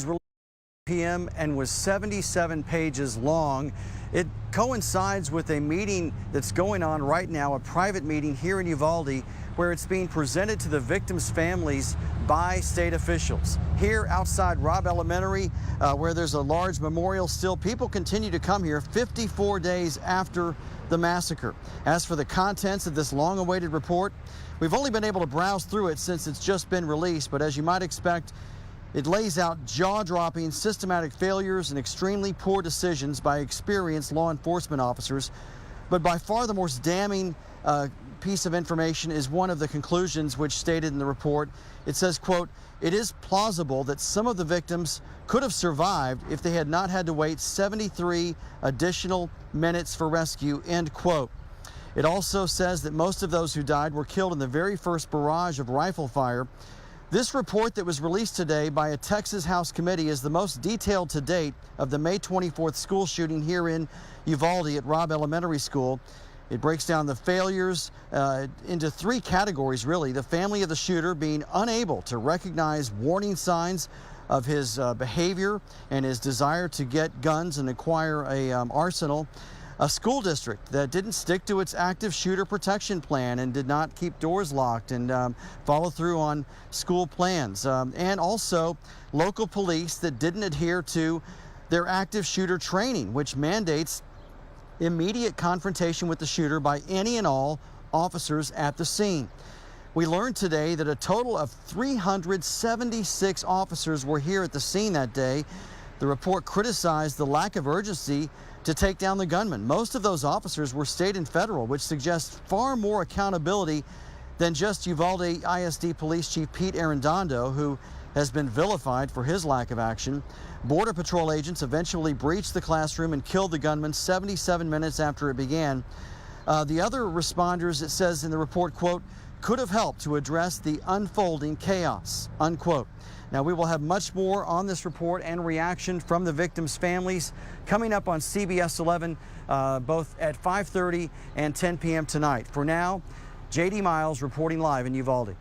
was released p.m. and was 77 pages long. It coincides with a meeting that's going on right now, a private meeting here in Uvalde, where it's being presented to the victims' families by state officials. Here outside Robb Elementary, where there's a large memorial still, people continue to come here 54 days after the massacre. As for the contents of this long-awaited report, we've only been able to browse through it since it's just been released, but as you might expect, it lays out jaw-dropping, systematic failures and extremely poor decisions by experienced law enforcement officers. But by far the most damning piece of information is one of the conclusions which stated in the report. It says, quote, "It is plausible that some of the victims could have survived if they had not had to wait 73 additional minutes for rescue," end quote. It also says that most of those who died were killed in the very first barrage of rifle fire. This report that was released today by a Texas House committee is the most detailed to date of the May 24th school shooting here in Uvalde at Robb Elementary School. It breaks down the failures into three categories, really. The family of the shooter being unable to recognize warning signs of his behavior and his desire to get guns and acquire a arsenal. A school district that didn't stick to its active shooter protection plan and did not keep doors locked and follow through on school plans. And also local police that didn't adhere to their active shooter training, which mandates immediate confrontation with the shooter by any and all officers at the scene. We learned today that a total of 376 officers were here at the scene that day. The report criticized the lack of urgency to take down the gunman. Most of those officers were state and federal, which suggests far more accountability than just Uvalde ISD Police Chief Pete Arredondo, who has been vilified for his lack of action. Border Patrol agents eventually breached the classroom and killed the gunman 77 minutes after it began. The other responders, it says in the report, quote, "could have helped to address the unfolding chaos," unquote. Now, we will have much more on this report and reaction from the victims' families coming up on CBS 11, both at 5:30 and 10 p.m. tonight. For now, J.D. Miles reporting live in Uvalde.